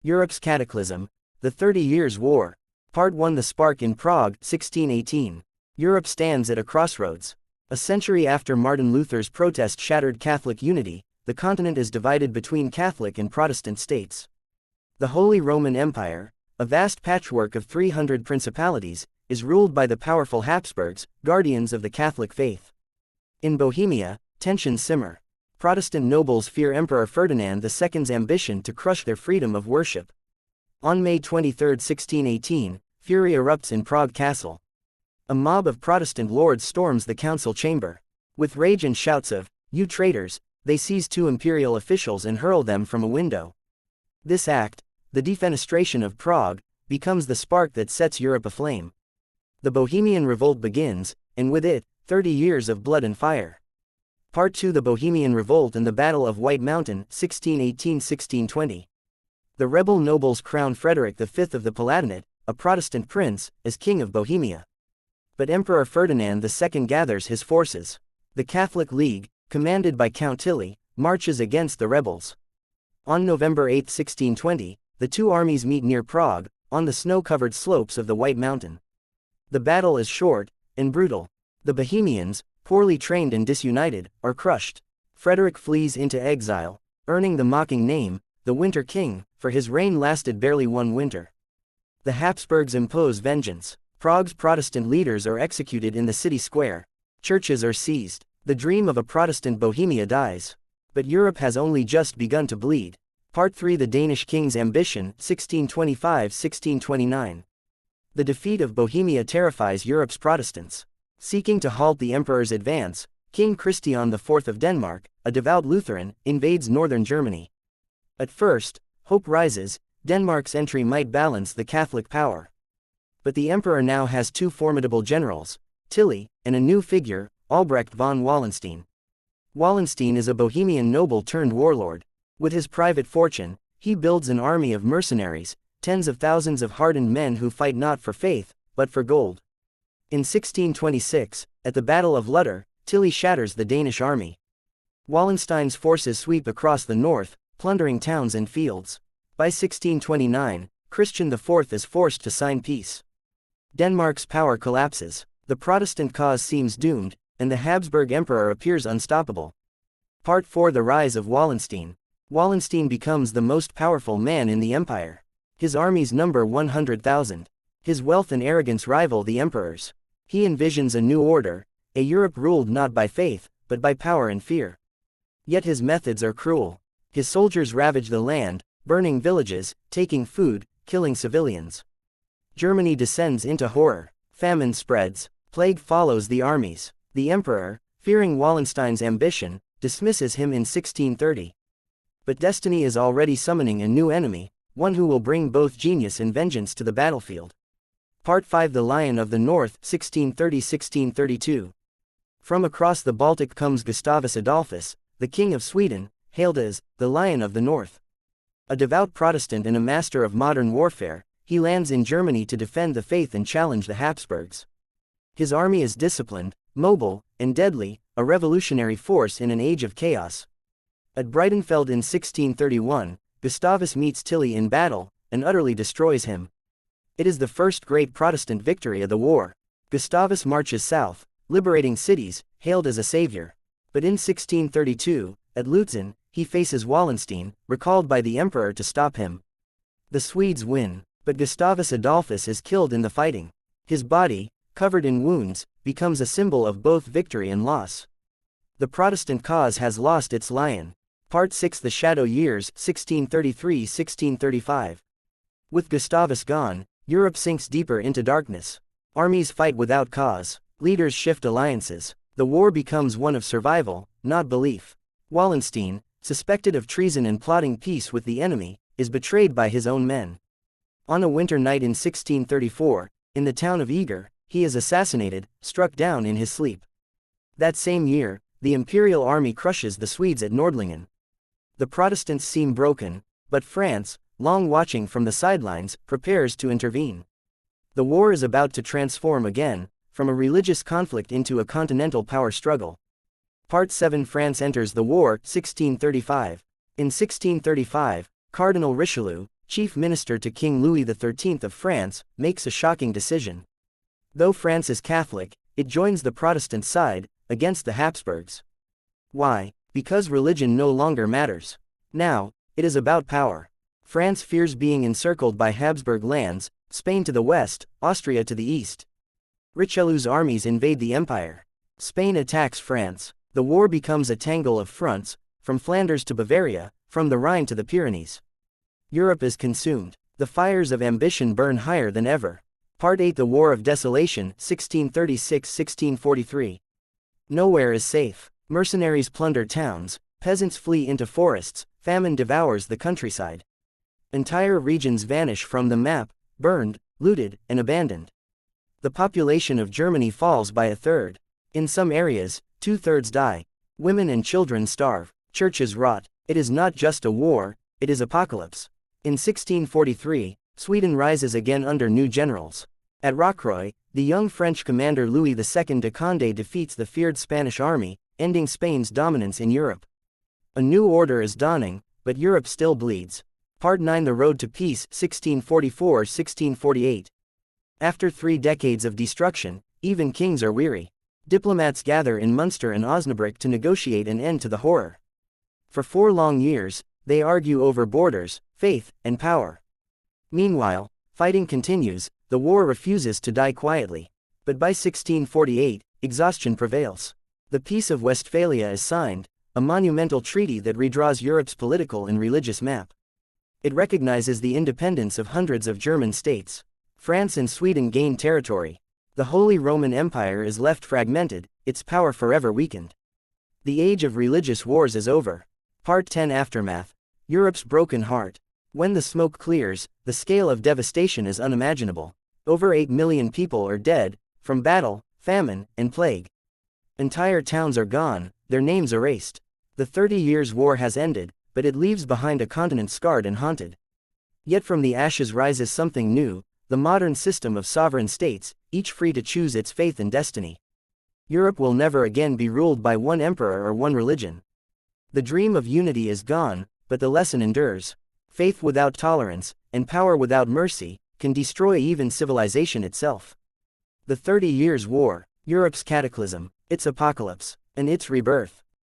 Europe's Cataclysm, the 30 Years' War. Part 1. The Spark in Prague, 1618. Europe stands at a crossroads. A century after Martin Luther's protest shattered Catholic unity, the continent is divided between Catholic and Protestant states. The Holy Roman Empire, a vast patchwork of 300 principalities, is ruled by the powerful Habsburgs, guardians of the Catholic faith. In Bohemia, tensions simmer. Protestant nobles fear Emperor Ferdinand II's ambition to crush their freedom of worship. On May 23, 1618, fury erupts in Prague Castle. A mob of Protestant lords storms the council chamber. With rage and shouts of, "You traitors," they seize two imperial officials and hurl them from a window. This act, the Defenestration of Prague, becomes the spark that sets Europe aflame. The Bohemian Revolt begins, and with it, 30 years of blood and fire. Part 2. The Bohemian Revolt and the Battle of White Mountain, 1618–1620. The rebel nobles crown Frederick V of the Palatinate, a Protestant prince, as King of Bohemia. But Emperor Ferdinand II gathers his forces. The Catholic League, commanded by Count Tilly, marches against the rebels. On November 8, 1620, the two armies meet near Prague, on the snow-covered slopes of the White Mountain. The battle is short and brutal. The Bohemians, poorly trained and disunited, are crushed. Frederick flees into exile, earning the mocking name, the Winter King, for his reign lasted barely one winter. The Habsburgs impose vengeance. Prague's Protestant leaders are executed in the city square. Churches are seized. The dream of a Protestant Bohemia dies. But Europe has only just begun to bleed. Part 3. The Danish King's Ambition, 1625–1629. The defeat of Bohemia terrifies Europe's Protestants. Seeking to halt the emperor's advance, King Christian IV of Denmark, a devout Lutheran, invades northern Germany. At first, hope rises. Denmark's entry might balance the Catholic power. But the emperor now has two formidable generals, Tilly, and a new figure, Albrecht von Wallenstein. Wallenstein is a Bohemian noble turned warlord. With his private fortune, he builds an army of mercenaries, tens of thousands of hardened men who fight not for faith, but for gold. In 1626, at the Battle of Lutter, Tilly shatters the Danish army. Wallenstein's forces sweep across the north, plundering towns and fields. By 1629, Christian IV is forced to sign peace. Denmark's power collapses. The Protestant cause seems doomed, and the Habsburg emperor appears unstoppable. Part 4. The Rise of Wallenstein. Wallenstein becomes the most powerful man in the empire. His armies number 100,000. His wealth and arrogance rival the emperor's. He envisions a new order, a Europe ruled not by faith, but by power and fear. Yet his methods are cruel. His soldiers ravage the land, burning villages, taking food, killing civilians. Germany descends into horror. Famine spreads. Plague follows the armies. The emperor, fearing Wallenstein's ambition, dismisses him in 1630. But destiny is already summoning a new enemy, one who will bring both genius and vengeance to the battlefield. Part 5. The Lion of the North, 1630–1632. From across the Baltic comes Gustavus Adolphus, the King of Sweden, hailed as the Lion of the North. A devout Protestant and a master of modern warfare, he lands in Germany to defend the faith and challenge the Habsburgs. His army is disciplined, mobile, and deadly, a revolutionary force in an age of chaos. At Breitenfeld in 1631, Gustavus meets Tilly in battle, and utterly destroys him. It is the first great Protestant victory of the war. Gustavus marches south, liberating cities, hailed as a savior. But in 1632, at Lutzen, he faces Wallenstein, recalled by the emperor to stop him. The Swedes win, but Gustavus Adolphus is killed in the fighting. His body, covered in wounds, becomes a symbol of both victory and loss. The Protestant cause has lost its lion. Part 6. The Shadow Years, 1633–1635. With Gustavus gone, Europe sinks deeper into darkness. Armies fight without cause. Leaders shift alliances. The war becomes one of survival, not belief. Wallenstein, suspected of treason and plotting peace with the enemy, is betrayed by his own men. On a winter night in 1634, in the town of Eger, he is assassinated, struck down in his sleep. That same year, the imperial army crushes the Swedes at Nordlingen. The Protestants seem broken, but France, long watching from the sidelines, prepares to intervene. The war is about to transform again, from a religious conflict into a continental power struggle. Part 7. France enters the war, 1635. In 1635, Cardinal Richelieu, chief minister to King Louis XIII of France, makes a shocking decision. Though France is Catholic, it joins the Protestant side, against the Habsburgs. Why? Because religion no longer matters. Now, it is about power. France fears being encircled by Habsburg lands, Spain to the west, Austria to the east. Richelieu's armies invade the empire. Spain attacks France. The war becomes a tangle of fronts, from Flanders to Bavaria, from the Rhine to the Pyrenees. Europe is consumed. The fires of ambition burn higher than ever. Part 8: The War of Desolation, 1636–1643. Nowhere is safe. Mercenaries plunder towns, peasants flee into forests, famine devours the countryside. Entire regions vanish from the map, burned, looted, and abandoned. The population of Germany falls by a third. In some areas, 2/3 die. Women and children starve. Churches rot. It is not just a war, it is apocalypse. In 1643, Sweden rises again under new generals. At Rocroi, the young French commander Louis II de Condé defeats the feared Spanish army, ending Spain's dominance in Europe. A new order is dawning, but Europe still bleeds. Part 9: The Road to Peace, 1644–1648. After 3 decades of destruction, even kings are weary. Diplomats gather in Munster and Osnabrück to negotiate an end to the horror. For 4 long years, they argue over borders, faith, and power. Meanwhile, fighting continues, the war refuses to die quietly. But by 1648, exhaustion prevails. The Peace of Westphalia is signed, a monumental treaty that redraws Europe's political and religious map. It recognizes the independence of hundreds of German states. France and Sweden gain territory. The Holy Roman Empire is left fragmented, its power forever weakened. The age of religious wars is over. Part 10: Aftermath. Europe's broken heart. When the smoke clears, the scale of devastation is unimaginable. Over 8 million people are dead, from battle, famine, and plague. Entire towns are gone, their names erased. The 30 Years' War has ended, but it leaves behind a continent scarred and haunted. Yet from the ashes rises something new, the modern system of sovereign states, each free to choose its faith and destiny. Europe will never again be ruled by one emperor or one religion. The dream of unity is gone, but the lesson endures. Faith without tolerance, and power without mercy, can destroy even civilization itself. The 30 Years' War, Europe's cataclysm, its apocalypse, and its rebirth.